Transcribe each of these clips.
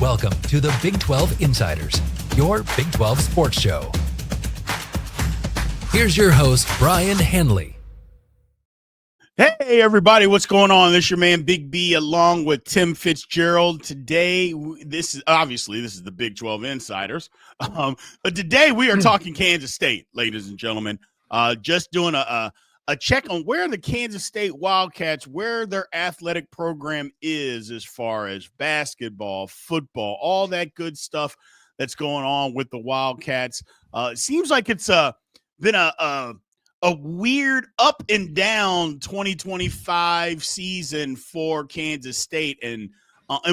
Welcome to the Big 12 Insiders, your Big 12 sports show. Here's your host, Brien Hanley. Hey, everybody, what's going on? This is your man, Big B, along with Tim Fitzgerald. Today, this is the Big 12 Insiders. But today we are talking Kansas State, ladies and gentlemen. Just doing a check on where the Kansas State Wildcats, where their athletic program is as far as basketball, football, all that good stuff that's going on with the Wildcats. It seems like it's been a weird up and down 2025 season for Kansas State and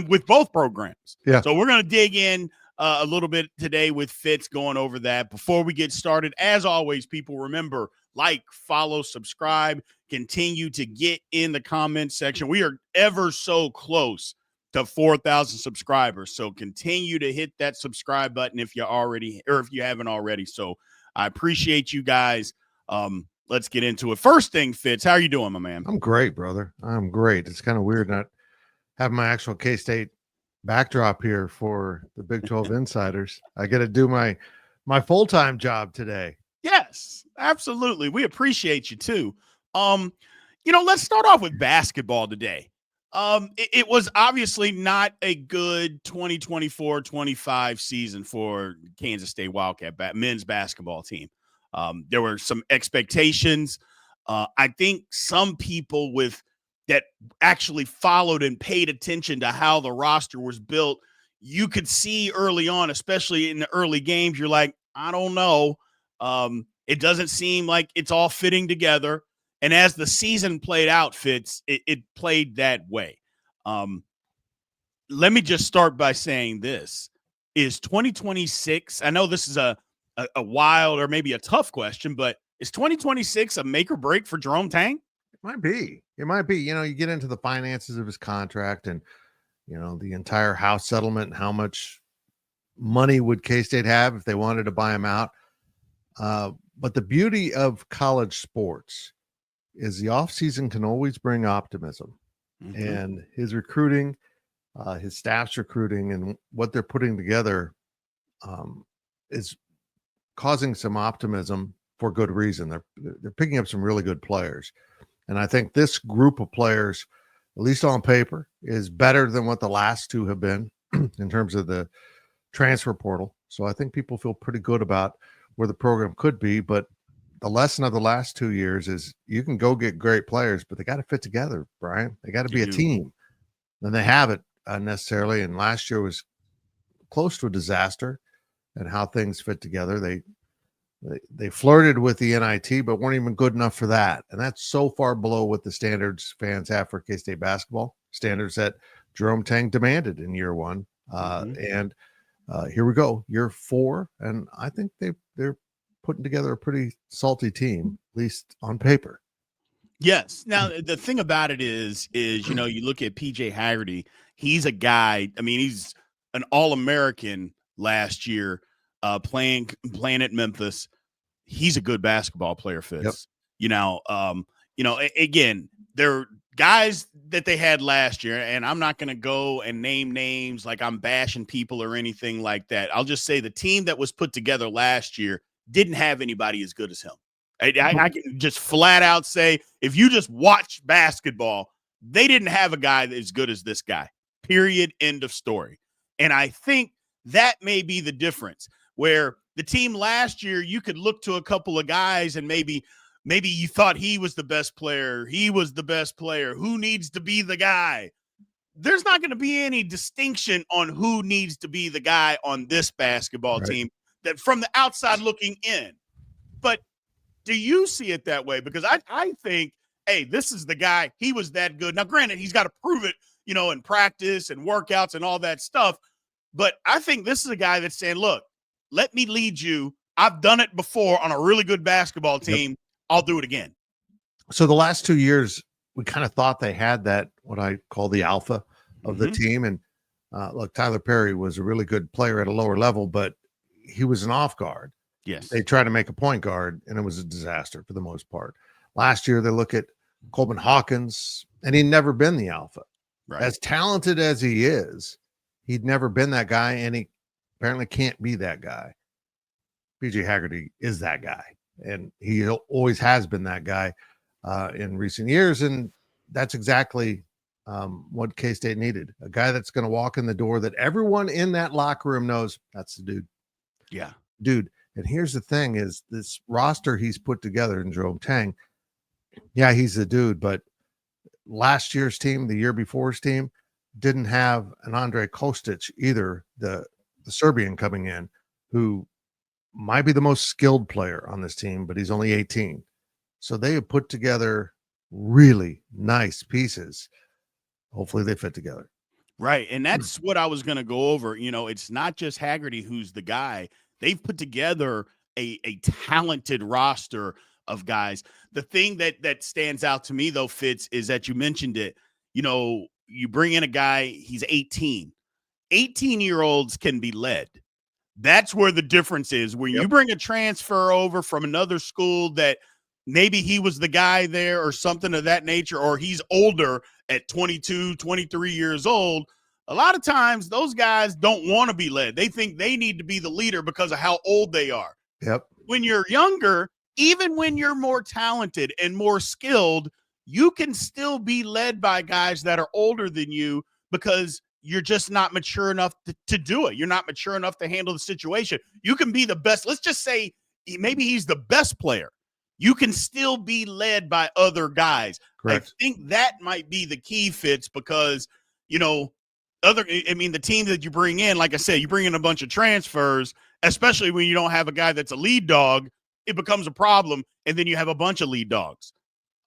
with both programs. Yeah. So we're going to dig in a little bit today with Fitz going over that. Before we get started, as always, people, remember, like, follow, subscribe, continue to get in the comment section. We are ever so close to 4,000 subscribers. So continue to hit that subscribe button if you haven't already. So I appreciate you guys. Let's get into it. First thing, Fitz, how are you doing, my man? I'm great, brother. I'm great. It's kind of weird not having my actual K-State backdrop here for the Big 12 Insiders. I get to do my full-time job today. Yes, absolutely. We appreciate you too. Let's start off with basketball today. It was obviously not a good 2024-25 season for Kansas State Wildcat men's basketball team. There were some expectations. I think some people that actually followed and paid attention to how the roster was built, you could see early on, especially in the early games, you're like, I don't know. It doesn't seem like it's all fitting together. And as the season played out, Fitz, it played that way. Let me just start by saying this. Is 2026, I know this is a wild or maybe a tough question, but is 2026 a make or break for Jerome Tang? It might be. You get into the finances of his contract and, the entire house settlement and how much money would K-State have if they wanted to buy him out. But the beauty of college sports is the offseason can always bring optimism. Mm-hmm. And his recruiting, his staff's recruiting, and what they're putting together is causing some optimism for good reason. They're picking up some really good players. And I think this group of players, at least on paper, is better than what the last two have been in terms of the transfer portal. So I think people feel pretty good about where the program could be. But the lesson of the last 2 years is you can go get great players, but they got to fit together, Brian. They got to be a team. And they haven't necessarily. And last year was close to a disaster and how things fit together. They flirted with the NIT, but weren't even good enough for that. And that's so far below what the standards fans have for K-State basketball, standards that Jerome Tang demanded in year one. And here we go, year 4. And I think they're putting together a pretty salty team, at least on paper. Yes. Now, the thing about it is, you look at PJ Haggerty, he's a guy, he's an All-American last year, playing at Memphis. He's a good basketball player, Fitz. Yep. Again, they're guys that they had last year, and I'm not going to go and name names like I'm bashing people or anything like that. I'll just say the team that was put together last year didn't have anybody as good as him. I can just flat out say, if you just watch basketball, they didn't have a guy as good as this guy, period, end of story. And I think that may be the difference, where the team last year, you could look to a couple of guys and maybe you thought he was the best player. He was the best player. Who needs to be the guy? There's not going to be any distinction on who needs to be the guy on this basketball team that from the outside looking in. But do you see it that way? Because I think, hey, this is the guy. He was that good. Now, granted, he's got to prove it, in practice and workouts and all that stuff. But I think this is a guy that's saying, look, let me lead you. I've done it before on a really good basketball team. Yep. I'll do it again. So the last 2 years, we kind of thought they had that, what I call the alpha of the team. And look, Tyler Perry was a really good player at a lower level, but he was an off guard. Yes. They tried to make a point guard, and it was a disaster for the most part. Last year, they look at Coleman Hawkins, and he'd never been the alpha. Right. As talented as he is, he'd never been that guy, and he apparently can't be that guy. PJ Haggerty is that guy, and he always has been that guy in recent years, and that's exactly what K-State needed. A guy that's going to walk in the door that everyone in that locker room knows that's the dude. Yeah. Dude. And here's the thing is this roster he's put together in Jerome Tang, yeah, he's the dude, but last year's team, the year before's team, didn't have an Andre Kostic either, the Serbian coming in, who might be the most skilled player on this team, but he's only 18. So they have put together really nice pieces. Hopefully they fit together. Right. And that's what I was going to go over. You know, it's not just Haggerty who's the guy. They've put together a talented roster of guys. The thing that stands out to me, though, Fitz, is that you mentioned it. You know, you bring in a guy, he's 18. 18-year-olds can be led. That's where the difference is. When you bring a transfer over from another school that maybe he was the guy there or something of that nature, or he's older at 22, 23 years old, a lot of times those guys don't want to be led. They think they need to be the leader because of how old they are. Yep. When you're younger, even when you're more talented and more skilled, you can still be led by guys that are older than you because you're just not mature enough to do it. You're not mature enough to handle the situation. You can be the best. Let's just say maybe he's the best player. You can still be led by other guys. Correct. I think that might be the key, Fitz, because, you know, the team that you bring in, like I said, you bring in a bunch of transfers, especially when you don't have a guy that's a lead dog, it becomes a problem, and then you have a bunch of lead dogs.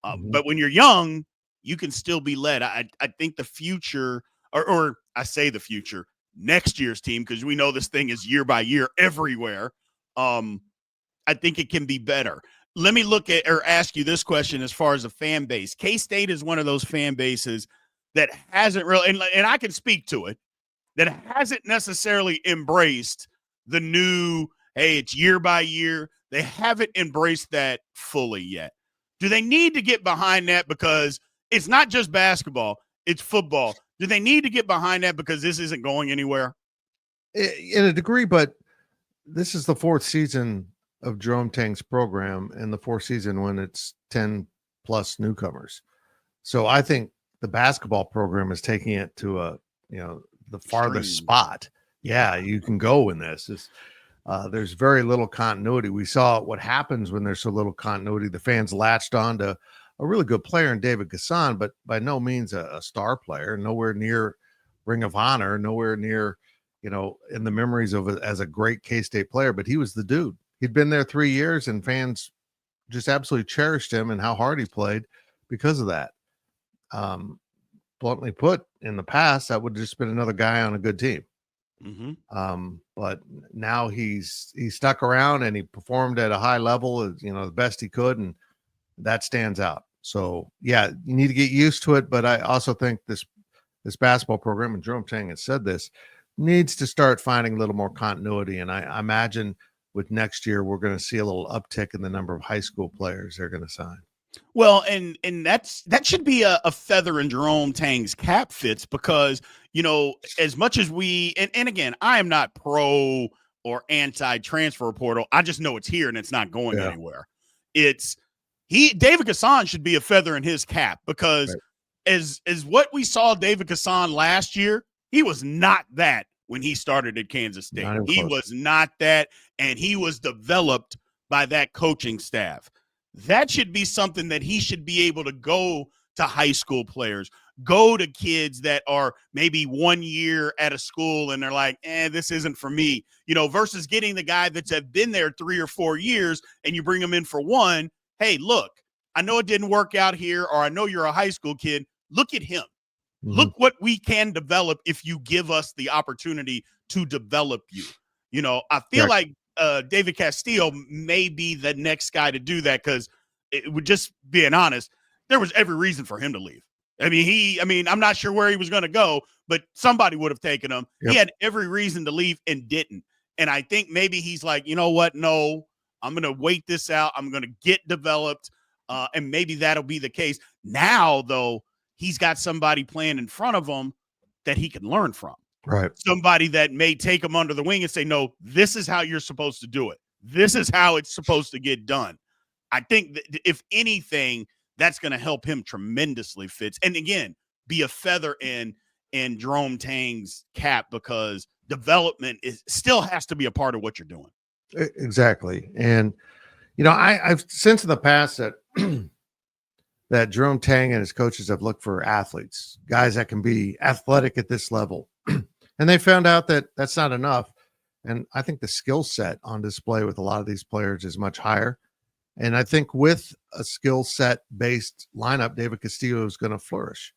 But when you're young, you can still be led. I think the future, or I say the future, next year's team, because we know this thing is year by year everywhere, I think it can be better. Let me look at or ask you this question as far as a fan base. K-State is one of those fan bases that hasn't really, and I can speak to it, that hasn't necessarily embraced the new, hey, it's year by year. They haven't embraced that fully yet. Do they need to get behind that because it's not just basketball, it's football? Do they need to get behind that because this isn't going anywhere? In a degree, but this is the fourth season of Jerome Tang's program and the fourth season when it's 10 plus newcomers. So I think the basketball program is taking it to the farthest spot. Yeah, you can go in this. There's very little continuity. We saw what happens when there's so little continuity. The fans latched on to a really good player in David Gasson, but by no means a star player, nowhere near Ring of Honor, nowhere near, in the memories of as a great K-State player, but he was the dude. He'd been there 3 years and fans just absolutely cherished him and how hard he played because of that. Bluntly put, in the past, that would have just been another guy on a good team. But now he's stuck around and he performed at a high level, the best he could, and that stands out. So yeah, you need to get used to it. But I also think this basketball program, and Jerome Tang has said this, needs to start finding a little more continuity. And I imagine with next year, we're going to see a little uptick in the number of high school players they're going to sign. Well, and that should be a feather in Jerome Tang's cap, Fitz, because, as much as we, and again, I am not pro or anti transfer portal. I just know it's here and it's not going anywhere. David Gasson should be a feather in his cap because as what we saw David Gasson last year, he was not that when he started at Kansas State. He was not that, and he was developed by that coaching staff. That should be something that he should be able to go to high school players, go to kids that are maybe 1 year at a school and they're like, this isn't for me, versus getting the guy that's have been there 3 or 4 years and you bring him in for one. Hey, look, I know it didn't work out here, or I know you're a high school kid. Look at him. Look what we can develop if you give us the opportunity to develop you. I feel like David Castillo may be the next guy to do that because it would just being honest, there was every reason for him to leave. I'm not sure where he was going to go, but somebody would have taken him. Yep. He had every reason to leave and didn't. And I think maybe he's like, you know what? No, I'm going to wait this out. I'm going to get developed. And maybe that'll be the case. Now, though, he's got somebody playing in front of him that he can learn from. Right. somebody that may take them under the wing and say, no, this is how you're supposed to do it. This is how it's supposed to get done. I think that if anything, that's going to help him tremendously, Fitz. And again, be a feather in Jerome Tang's cap, because development still has to be a part of what you're doing. Exactly. And, I've since in the past that that Jerome Tang and his coaches have looked for athletes, guys that can be athletic at this level. And they found out that that's not enough. And I think the skill set on display with a lot of these players is much higher. And I think with a skill set based lineup, David Castillo is going to flourish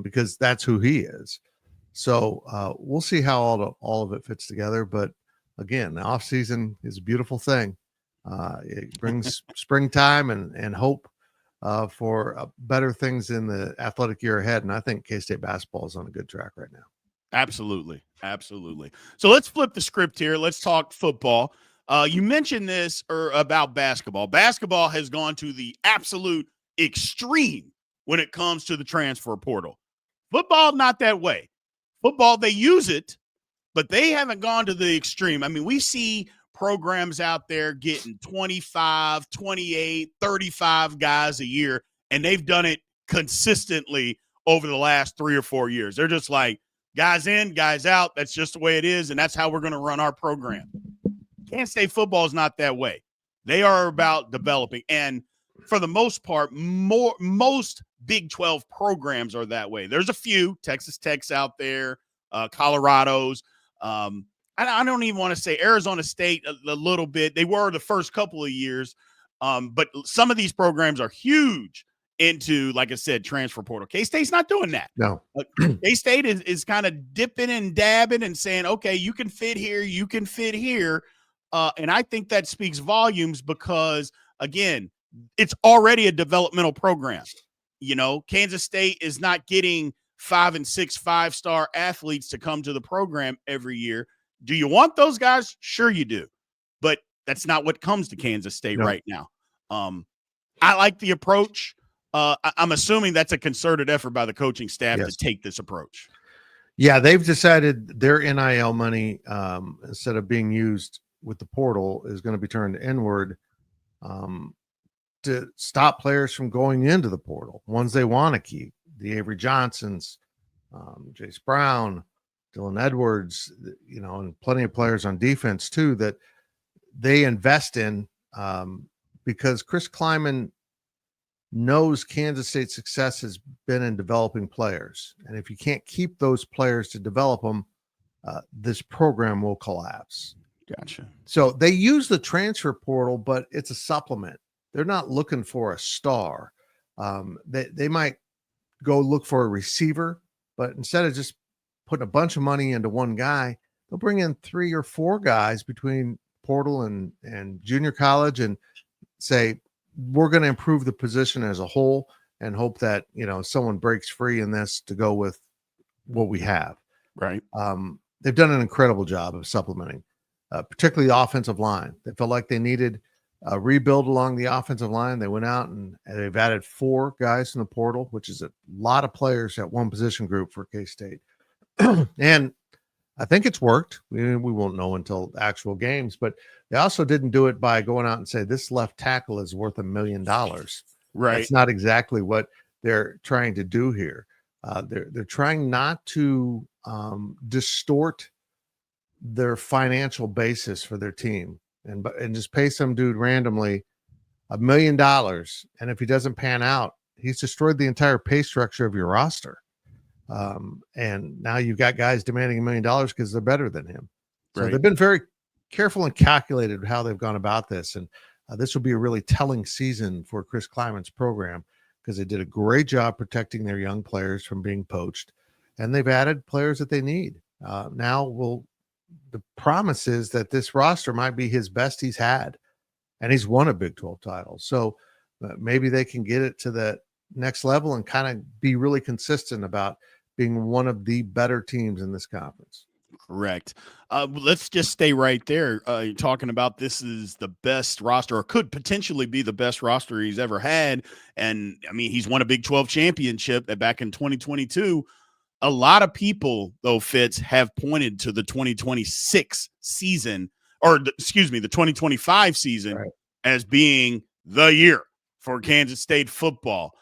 because that's who he is. So we'll see how all of it fits together. But again, the offseason is a beautiful thing. It brings springtime and hope for better things in the athletic year ahead. And I think K-State basketball is on a good track right now. Absolutely. Absolutely. So let's flip the script here. Let's talk football. You mentioned this about basketball. Basketball has gone to the absolute extreme when it comes to the transfer portal. Football, not that way. Football, they use it, but they haven't gone to the extreme. I mean, we see programs out there getting 25, 28, 35 guys a year, and they've done it consistently over the last 3 or 4 years. They're just like, guys in, guys out. That's just the way it is, and that's how we're going to run our program. Kansas State football is not that way. They are about developing, and for the most part, most Big 12 programs are that way. There's a few, Texas Tech's out there, Colorado's. I don't even want to say Arizona State a little bit. They were the first couple of years, but some of these programs are huge into, like I said, transfer portal. K-State's not doing that. No. K-State is kind of dipping and dabbing and saying, okay, you can fit here, you can fit here. And I think that speaks volumes because, again, it's already a developmental program. Kansas State is not getting 5 and 6 5-star athletes to come to the program every year. Do you want those guys? Sure you do. But that's not what comes to Kansas State right now. I like the approach. I'm assuming that's a concerted effort by the coaching staff to take this approach. Yeah, they've decided their NIL money, instead of being used with the portal, is going to be turned inward to stop players from going into the portal. Ones they want to keep, the Avery Johnsons, Jace Brown, Dylan Edwards, and plenty of players on defense too, that they invest in because Chris Kleiman knows Kansas State's success has been in developing players. And if you can't keep those players to develop them, this program will collapse. Gotcha. So they use the transfer portal, but it's a supplement. They're not looking for a star. They might go look for a receiver, but instead of just putting a bunch of money into one guy, they'll bring in 3 or 4 guys between portal and junior college and say, we're going to improve the position as a whole and hope that, someone breaks free in this to go with what we have. Right. They've done an incredible job of supplementing, particularly the offensive line. They felt like they needed a rebuild along the offensive line. They went out and they've added 4 guys in the portal, which is a lot of players at one position group for K-State. And I think it's worked. We won't know until actual games, but they also didn't do it by going out and say this left tackle is worth $1 million. Right. That's not exactly what they're trying to do here. They're trying not to distort their financial basis for their team and just pay some dude randomly $1 million. And if he doesn't pan out, he's destroyed the entire pay structure of your roster. And now you've got guys demanding $1 million because they're better than him. So they've been very careful and calculated how they've gone about this. And this will be a really telling season for Chris Kleiman's program because they did a great job protecting their young players from being poached. And they've added players that they need. Now the promise is that this roster might be his best he's had. And he's won a Big 12 title. So maybe they can get it to the next level and kind of be really consistent about being one of the better teams in this conference. Correct. Let's just stay right there. You're talking about this is the best roster, or could potentially be the best roster he's ever had. And I mean, he's won a Big 12 championship back in 2022. A lot of people, though, Fitz, have pointed to the 2026 season, or excuse me, the 2025 season Right. as being the year for Kansas State football.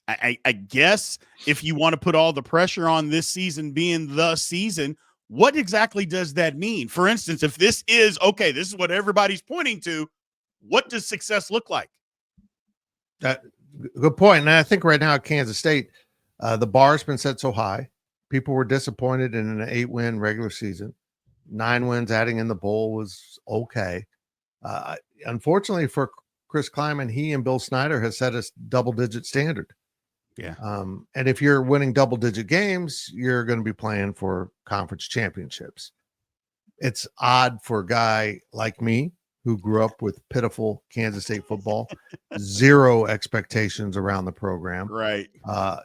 I guess if you want to put all the pressure on this season being the season, what exactly does that mean? For instance, if this is okay, this is what everybody's pointing to, what does success look like? Good point. And I think right now at Kansas State, the bar's been set so high. People were disappointed in an 8-win regular season. 9 wins, adding in the bowl, was okay. Unfortunately for Chris Kleiman, he and Bill Snyder has set a double-digit standard. Yeah. And if you're winning double-digit games, you're going to be playing for conference championships. It's odd for a guy like me who grew up with pitiful Kansas State football, zero expectations around the program. Right.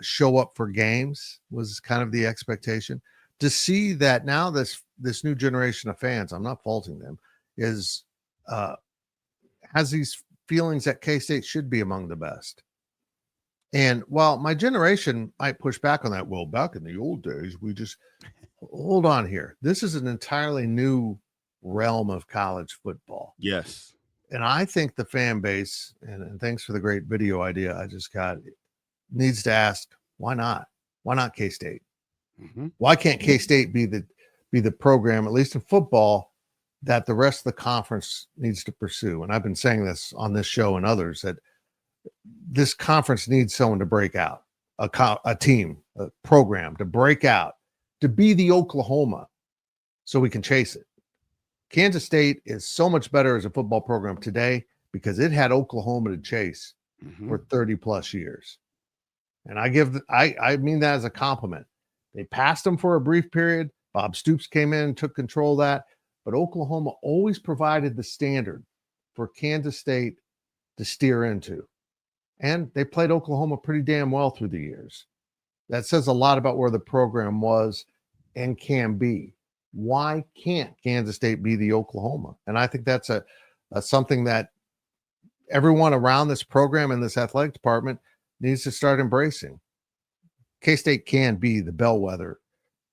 Show up for games was kind of the expectation. To see that now this new generation of fans, I'm not faulting them, is has these feelings that K-State should be among the best. And while my generation might push back on that, well, back in the old days, we just hold on here. This is an entirely new realm of college football. Yes. And I think the fan base, and thanks for the great video idea I just got, needs to ask, why not? Why not K-State? Mm-hmm. Why can't K-State be the program, at least in football, that the rest of the conference needs to pursue? And I've been saying this on this show and others, that this conference needs someone to break out, a team, a program to break out, to be the Oklahoma so we can chase it. Kansas State is so much better as a football program today because it had Oklahoma to chase for 30 plus years. And I mean that as a compliment. They passed them for a brief period. Bob Stoops came in and took control of that. But Oklahoma always provided the standard for Kansas State to steer into. And they played Oklahoma pretty damn well through the years. That says a lot about where the program was and can be. Why can't Kansas State be the Oklahoma? And I think that's a something that everyone around this program and this athletic department needs to start embracing. K-State can be the bellwether,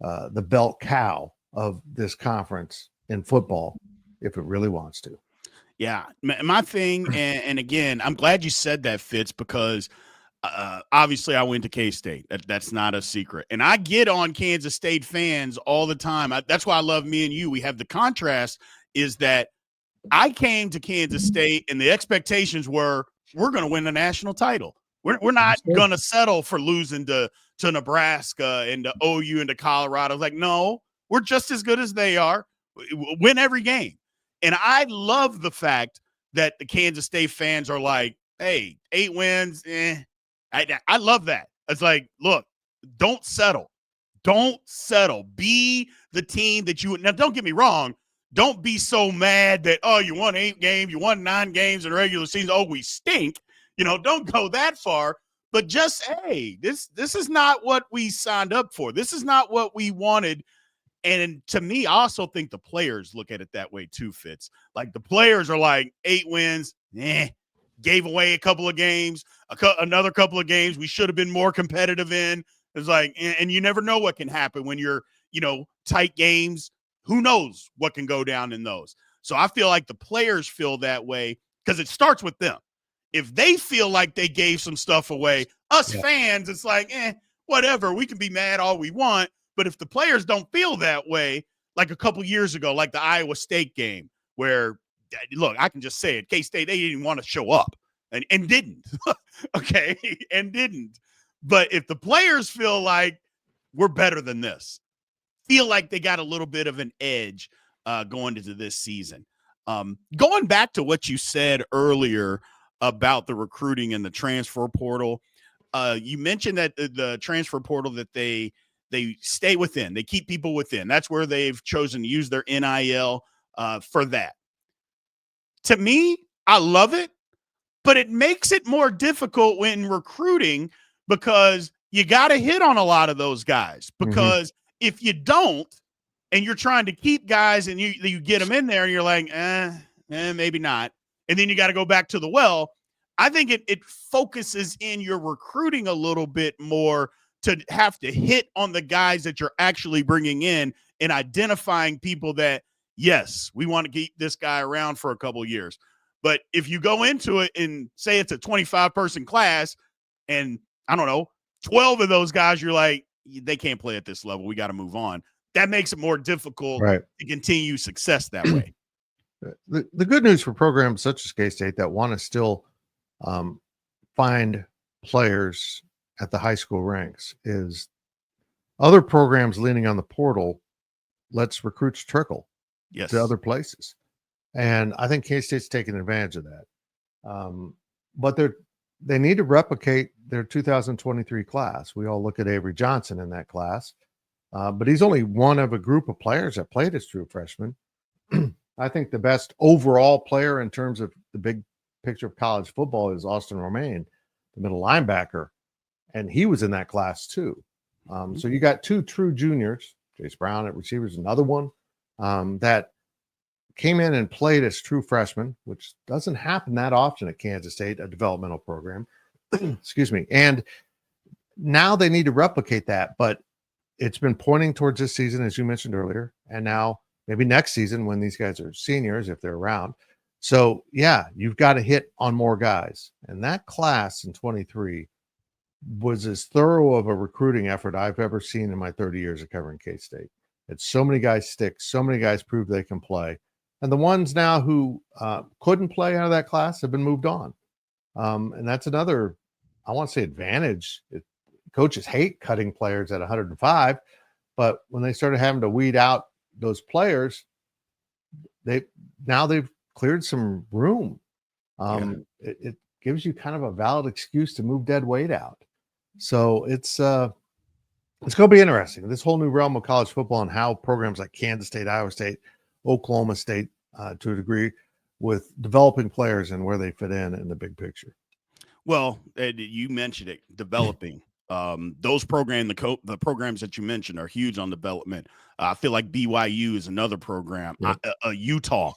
the bell cow of this conference in football if it really wants to. Yeah, my thing, and again, I'm glad you said that, Fitz, because obviously I went to K-State. That's not a secret. And I get on Kansas State fans all the time. That's why I love me and you. We have the contrast is that I came to Kansas State and the expectations were we're going to win the national title. We're not going to settle for losing to Nebraska and to OU and to Colorado. Like, no, we're just as good as they are. Win every game. And I love the fact that the Kansas State fans are like, hey, 8 wins, I love that. It's like, look, don't settle. Don't settle. Be the team that you – now, don't get me wrong. Don't be so mad that, oh, you won 8 games, you won 9 games in regular season. Oh, we stink. Don't go that far. But just, hey, this is not what we signed up for. This is not what we wanted. And to me, I also think the players look at it that way too, Fitz. Like the players are like 8 wins, gave away a couple of games, another couple of games we should have been more competitive in. It's like, and you never know what can happen when you're, tight games. Who knows what can go down in those? So I feel like the players feel that way because it starts with them. If they feel like they gave some stuff away, us fans, it's like, whatever. We can be mad all we want. But if the players don't feel that way, like a couple years ago, like the Iowa State game, where, look, I can just say it, K-State, they didn't want to show up and didn't. Okay, and didn't. But if the players feel like we're better than this, feel like they got a little bit of an edge going into this season. Going back to what you said earlier about the recruiting and the transfer portal, you mentioned that the transfer portal that they stay within. They keep people within. That's where they've chosen to use their NIL for that. To me, I love it, but it makes it more difficult when recruiting because you got to hit on a lot of those guys. Because if you don't, and you're trying to keep guys and you get them in there and you're like, maybe not. And then you got to go back to the well. I think it focuses in your recruiting a little bit more to have to hit on the guys that you're actually bringing in and identifying people that, yes, we want to keep this guy around for a couple of years. But if you go into it and say it's a 25-person class and, I don't know, 12 of those guys, you're like, they can't play at this level. We got to move on. That makes it more difficult to continue success that way. The good news for programs such as K-State that want to still find players at the high school ranks is other programs leaning on the portal lets recruits trickle to other places. And I think K-State's taking advantage of that. But they need to replicate their 2023 class. We all look at Avery Johnson in that class, but he's only one of a group of players that played as true freshman. I think the best overall player in terms of the big picture of college football is Austin Romaine, the middle linebacker, and he was in that class too. So you got two true juniors, Jace Brown at receivers, another one that came in and played as true freshmen, which doesn't happen that often at Kansas State, a developmental program. Excuse me. And now they need to replicate that, but it's been pointing towards this season, as you mentioned earlier, and now maybe next season when these guys are seniors, if they're around. So, yeah, you've got to hit on more guys. And that class in 23 was as thorough of a recruiting effort I've ever seen in my 30 years of covering K-State. It's so many guys stick, so many guys prove they can play. And the ones now who couldn't play out of that class have been moved on. And that's another, I want to say, advantage. Coaches hate cutting players at 105, but when they started having to weed out those players, they've cleared some room. It gives you kind of a valid excuse to move dead weight out. So it's going to be interesting. This whole new realm of college football and how programs like Kansas State, Iowa State, Oklahoma State, to a degree, with developing players and where they fit in the big picture. Well, you mentioned it, developing. Those programs, the programs that you mentioned are huge on development. I feel like BYU is another program. Yep. Utah,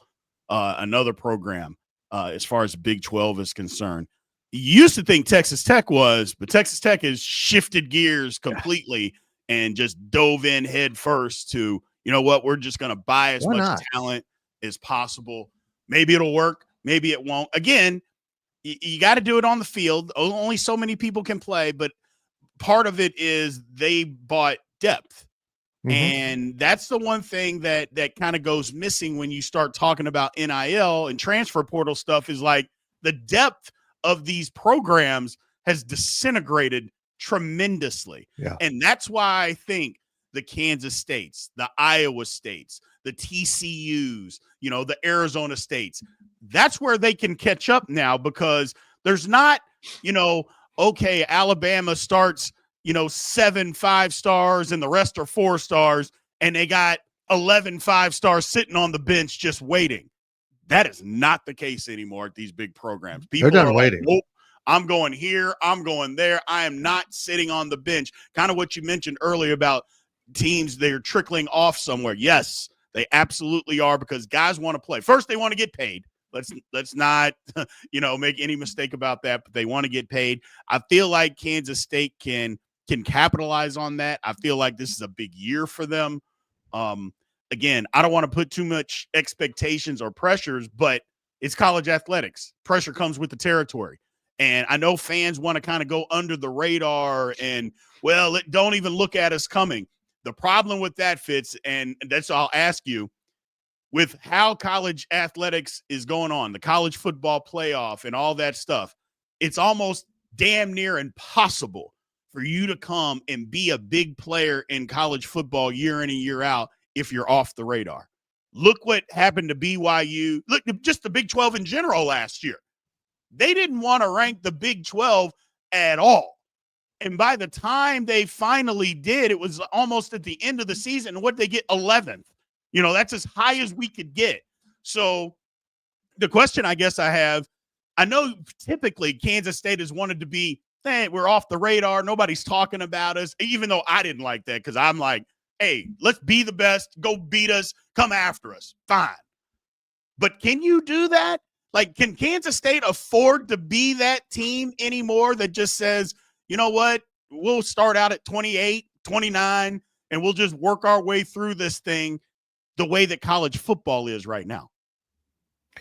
another program as far as the Big 12 is concerned. You used to think Texas Tech was, but Texas Tech has shifted gears completely and just dove in head first to, you know what, we're just going to buy as much talent as possible. Maybe it'll work. Maybe it won't. Again, you got to do it on the field. Only so many people can play, but part of it is they bought depth. Mm-hmm. And that's the one thing that kind of goes missing when you start talking about NIL and transfer portal stuff, is like the depth of these programs has disintegrated tremendously. Yeah. And that's why I think the Kansas States, the Iowa States, the TCUs, the Arizona States, that's where they can catch up now, because there's not, okay, Alabama starts, 7 5-stars and the rest are 4-stars, and they got 11 5-stars sitting on the bench just waiting. That is not the case anymore at these big programs. They're done waiting. Like, I'm going here, I'm going there. I am not sitting on the bench. Kind of what you mentioned earlier about teams, they're trickling off somewhere. Yes, they absolutely are, because guys want to play. First, they want to get paid. Let's not, make any mistake about that, but they want to get paid. I feel like Kansas State can capitalize on that. I feel like this is a big year for them. Again, I don't want to put too much expectations or pressures, but it's college athletics. Pressure comes with the territory. And I know fans want to kind of go under the radar and, don't even look at us coming. The problem with that, Fitz, and that's I'll ask you, with how college athletics is going on, the college football playoff and all that stuff, it's almost damn near impossible for you to come and be a big player in college football year in and year out if you're off the radar. Look what happened to BYU. Look, just the Big 12 in general last year. They didn't want to rank the Big 12 at all. And by the time they finally did, it was almost at the end of the season. What they get, 11th. That's as high as we could get. So the question I guess I have, I know typically Kansas State has wanted to be, hey, we're off the radar. Nobody's talking about us, even though I didn't like that, because I'm like, hey, let's be the best. Go beat us. Come after us. Fine. But can you do that? Like, can Kansas State afford to be that team anymore that just says, you know what? we'll start out at 28, 29, and we'll just work our way through this thing the way that college football is right now.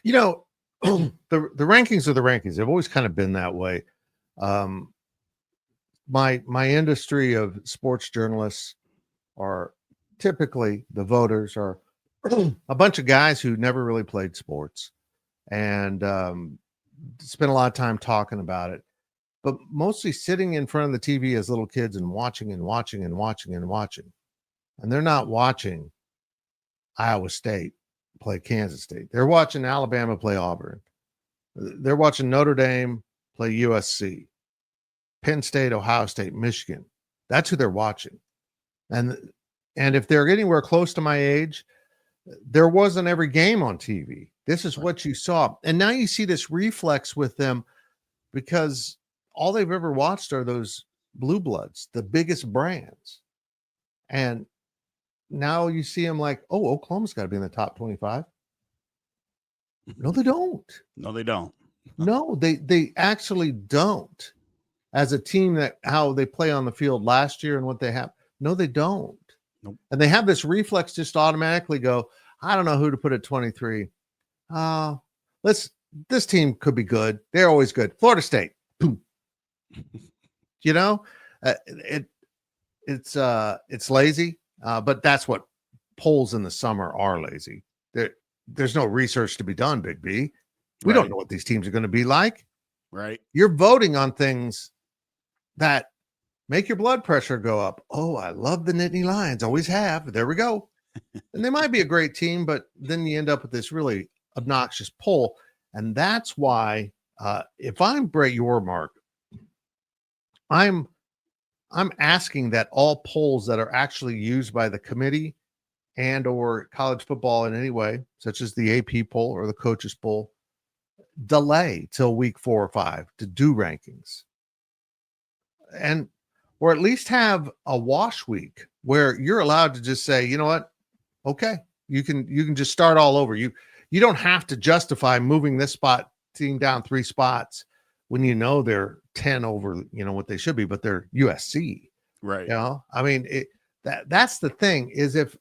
You know, the rankings are the rankings. They've always kind of been that way. My industry of sports journalists are typically, the voters are a bunch of guys who never really played sports and spent a lot of time talking about it, but mostly sitting in front of the TV as little kids and watching and watching and watching and watching. And they're not watching Iowa State play Kansas State. They're watching Alabama play Auburn. They're watching Notre Dame play USC, Penn State, Ohio State, Michigan. That's who they're watching. And if they're anywhere close to my age, there wasn't every game on TV. This is what you saw. And now you see this reflex with them because all they've ever watched are those blue bloods, the biggest brands. And now you see them like, oh, Oklahoma's got to be in the top 25. No, they don't. No, they don't. No, they actually don't. As a team, that how they play on the field last year and what they have. No, they don't. Nope. And they have this reflex just automatically go, I don't know who to put at 23. This team could be good. They're always good. Florida State. Boom. You know, it's lazy, but that's what polls in the summer are, lazy. There's no research to be done, Big B. We don't know what these teams are going to be like. Right. You're voting on things that make your blood pressure go up. Oh, I love the Nittany Lions. Always have. There we go. And they might be a great team, but then you end up with this really obnoxious poll. And that's why, if I'm Brett Yormark, I'm asking that all polls that are actually used by the committee and or college football in any way, such as the AP poll or the coaches poll, delay till week 4 or 5 to do rankings. And or at least have a wash week where you're allowed to just say, you know what? Okay, you can just start all over. You don't have to justify moving this team down 3 spots when you know they're 10 over, what they should be, but they're USC. Right. You know, I mean, that's the thing is if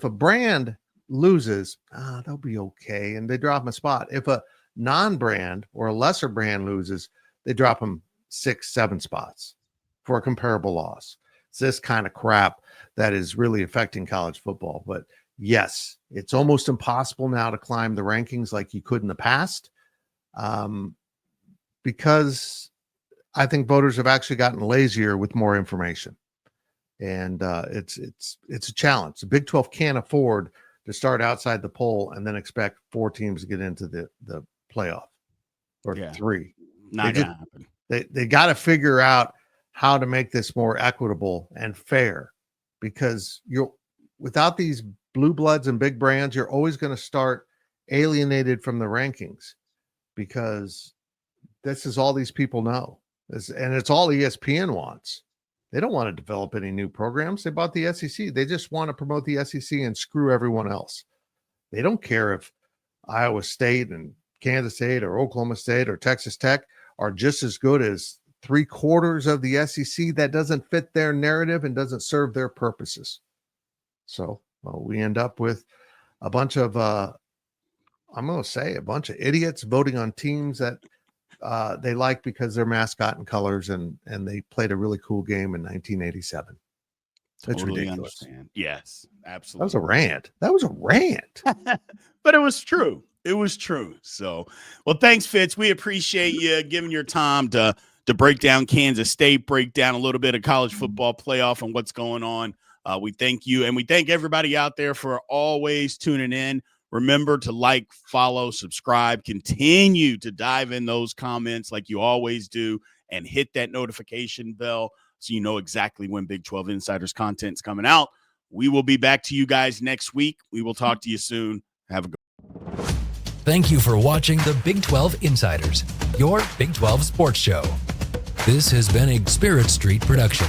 a brand loses, they'll be okay. And they drop them a spot. If a non-brand or a lesser brand loses, they drop them 6, 7 spots for a comparable loss. It's this kind of crap that is really affecting college football. But yes, it's almost impossible now to climb the rankings like you could in the past, because I think voters have actually gotten lazier with more information. And it's a challenge. The Big 12 can't afford to start outside the poll and then expect 4 teams to get into the playoff or 3. Not going to happen. They got to figure out how to make this more equitable and fair, because without these blue bloods and big brands, you're always going to start alienated from the rankings, because this is all these people know. And it's all ESPN wants. They don't want to develop any new programs. They bought the SEC. They just want to promote the SEC and screw everyone else. They don't care if Iowa State and Kansas State or Oklahoma State or Texas Tech are just as good as 3/4 of the SEC. That doesn't fit their narrative and doesn't serve their purposes. So we end up with a bunch of, I'm going to say a bunch of idiots voting on teams that they like because they're mascot and colors, and they played a really cool game in 1987. That's totally ridiculous. Understand. Yes, absolutely. That was a rant. But it was true. It was true. So, well, thanks, Fitz. We appreciate you giving your time to break down Kansas State, break down a little bit of college football playoff and what's going on. We thank you, and we thank everybody out there for always tuning in. Remember to like, follow, subscribe, continue to dive in those comments like you always do, and hit that notification bell so you know exactly when Big 12 Insiders content is coming out. We will be back to you guys next week. We will talk to you soon. Have a good one. Thank you for watching the Big 12 Insiders, your Big 12 sports show. This has been a Spirit Street production.